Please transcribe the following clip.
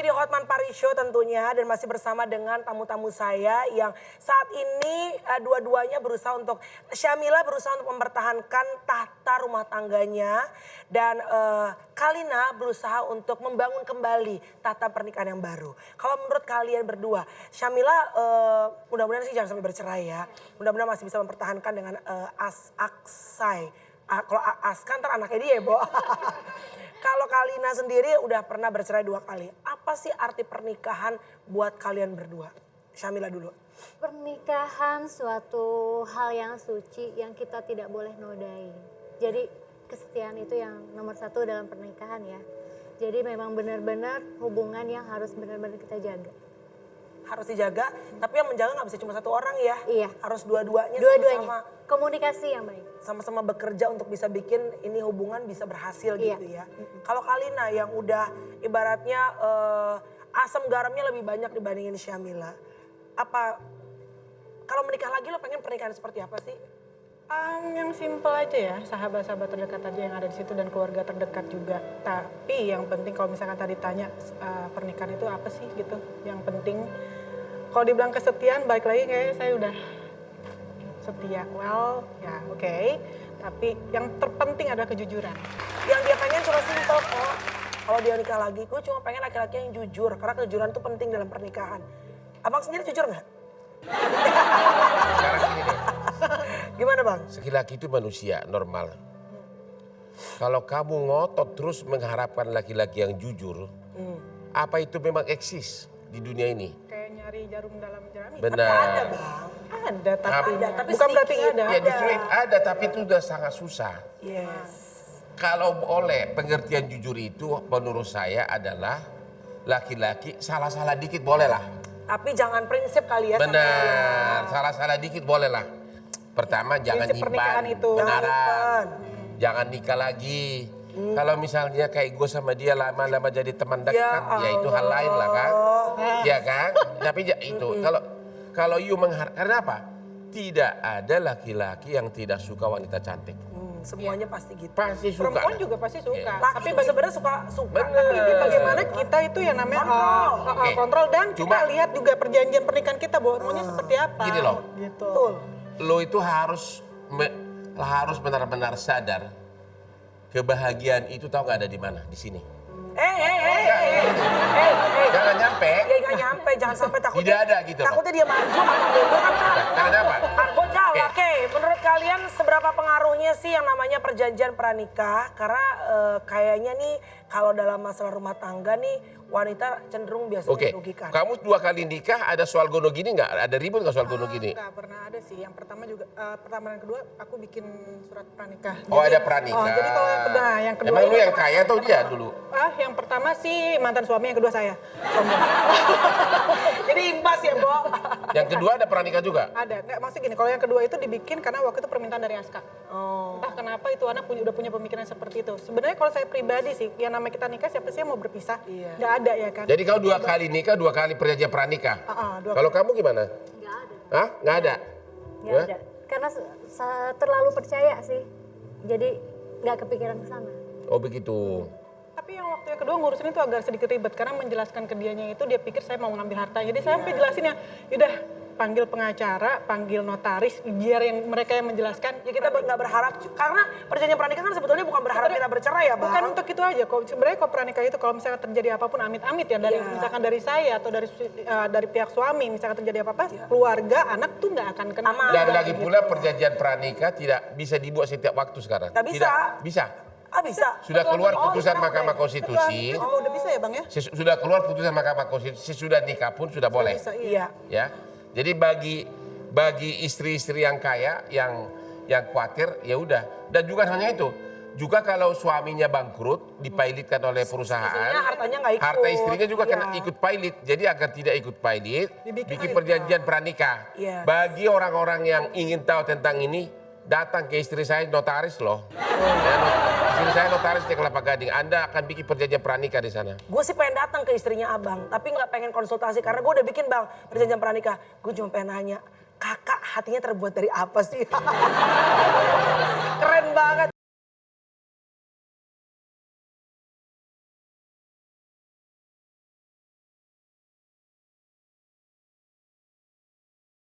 di Hotman Paris Show tentunya dan masih bersama dengan tamu-tamu saya yang saat ini dua-duanya berusaha untuk, Syamila berusaha untuk mempertahankan tahta rumah tangganya dan Kalina berusaha untuk membangun kembali tahta pernikahan yang baru. Kalau menurut kalian berdua, Syamila mudah-mudahan sih jangan sampai bercerai ya. Mudah-mudahan masih bisa mempertahankan dengan Aksai. Kalau Aska ntar anaknya dia ya, Bo. Kalau Kalina sendiri udah pernah bercerai 2 kali. Apa sih arti pernikahan buat kalian berdua? Syamila dulu. Pernikahan suatu hal yang suci yang kita tidak boleh nodai. Jadi kesetiaan itu yang nomor 1 dalam pernikahan ya. Jadi memang benar-benar hubungan yang harus benar-benar kita jaga. Harus dijaga, tapi yang menjaga nggak bisa cuma 1 orang ya. Iya. Harus dua-duanya Dua-duanya. Komunikasi yang baik. Sama-sama bekerja untuk bisa bikin ini hubungan bisa berhasil gitu ya. Kalau Kalina yang udah ibaratnya asam garamnya lebih banyak dibandingin Syamila. Apa kalau menikah lagi lo pengen pernikahan seperti apa sih? Yang simpel aja ya, sahabat-sahabat terdekat aja yang ada di situ dan keluarga terdekat juga. Tapi yang penting kalau misalkan tadi tanya pernikahan itu apa sih gitu. Yang penting kalau dibilang kesetiaan balik lagi kayaknya saya udah setia. Well ya oke. Tapi yang terpenting adalah kejujuran. Yang dia pengen cuma simpel kok. Kalau dia nikah lagi, gue cuma pengen laki-laki yang jujur. Karena kejujuran itu penting dalam pernikahan. Abang sendiri jujur nggak? Sekarang gini deh, Gimana bang? laki-laki itu manusia normal. Kalau kamu ngotot terus mengharapkan laki-laki yang jujur, apa itu memang eksis di dunia ini? Kayak nyari jarum dalam jerami. Benar. Ada bang. Ada tapi, tapi bukan berarti sedikit. ada. Ya justru ada, tapi itu udah sangat susah. Yes. Kalau boleh pengertian jujur itu menurut saya adalah laki-laki salah-salah dikit boleh lah. Tapi jangan prinsip kali ya. Benar, salah-salah dikit boleh lah. Pertama jangan Prinsip pernikahan nyimpan itu. benaran, jangan nikah lagi. Kalau misalnya kayak gue sama dia lama-lama jadi teman dekat, ya itu hal lain lah kan. Ya kan, tapi itu kalau you karena apa? Tidak ada laki-laki yang tidak suka wanita cantik. Semuanya pasti gitu. Pasti suka. Perempuan juga pasti suka. Tapi sebenarnya suka. Bener. Tapi ini bagaimana kita itu yang namanya kontrol dan kita lihat juga perjanjian pernikahan kita bahwa maunya seperti apa. Gini loh. Gitu. Betul. Lo itu harus benar-benar sadar kebahagiaan itu tahu nggak ada di mana, di sini. Jangan nyampe. Ya nggak nyampe, jangan sampai takutnya. Tidak ada gitu loh. Takutnya dia maju atau mundur kan. Karena apa? Argo jalan. Oke, menurut kalian seberapa pengaruhnya sih yang namanya perjanjian pranikah? Karena kayaknya nih kalau dalam masalah rumah tangga nih wanita cenderung biasanya Oke, merugikan. kamu 2 kali nikah ada soal gono gini nggak? Ada ribut nggak soal gono gini? Nggak pernah ada sih. Yang pertama juga pertama dan kedua aku bikin surat pranikah. Oh ada pranikah. Jadi kalau yang kedua Emang lu ini- yang kaya atau dia dulu? Yang pertama sih mantan suami, yang kedua saya. Sombong. Jadi imbas ya, Bo. Yang kedua ada pranikah juga? Ada, nggak maksud gini, kalau yang kedua itu dibikin karena waktu itu permintaan dari Aska. Oh. Entah kenapa itu anak udah punya pemikiran seperti itu. Sebenarnya kalau saya pribadi sih, yang namanya kita nikah siapa sih yang mau berpisah? Iya. Nggak ada ya kan? Jadi kau 2 kali nikah, 2 kali perjanjian pranikah. Dua Kalau kamu gimana? Nggak ada. Hah? Nggak ada? Nggak ada. Karena terlalu percaya sih. Jadi nggak kepikiran ke sana. Oh begitu. Tapi yang waktu yang kedua ngurusin itu agak sedikit ribet karena menjelaskan ke dianya itu dia pikir saya mau ngambil harta. Jadi saya sampai jelasin ya, udah panggil pengacara, panggil notaris, biar yang mereka yang menjelaskan. Ya kita nggak berharap, karena perjanjian pranikah kan sebetulnya bukan berharap kita bercerai ya, Bang. Bukan untuk itu aja kok. Sebenarnya kalau pranikah itu kalau misalnya terjadi apapun amit-amit ya dari misalkan dari saya atau dari pihak suami misalkan terjadi apa-apa, keluarga, anak tuh nggak akan kena. Dan lagi pula perjanjian pranikah tidak bisa dibuat setiap waktu sekarang. Nggak bisa. Tidak bisa. Bisa. Sudah keluar putusan Mahkamah Konstitusi. Oh, udah bisa ya Bang ya? Sudah keluar putusan Mahkamah Konstitusi, sudah nikah pun sudah boleh. Bisa, iya. Iya. Ya. Jadi bagi istri-istri yang kaya, yang khawatir, ya udah. Dan juga hanya itu. Juga kalau suaminya bangkrut, dipailitkan oleh perusahaan, Istrinya hartanya nggak ikut. harta istrinya juga Iya. kena ikut pailit. Jadi agar tidak ikut pailit, Dibikin bikin perjanjian pranikah. Iya. Bagi orang-orang yang ingin tahu tentang ini, datang ke istri saya notaris loh. Ya, istri saya notaris di Kelapa Gading. Anda akan bikin perjanjian pranikah di sana. Gue sih pengen datang ke istrinya abang, tapi nggak pengen konsultasi karena gue udah bikin bang perjanjian pranikah. Gue cuma pengen nanya, kakak hatinya terbuat dari apa sih?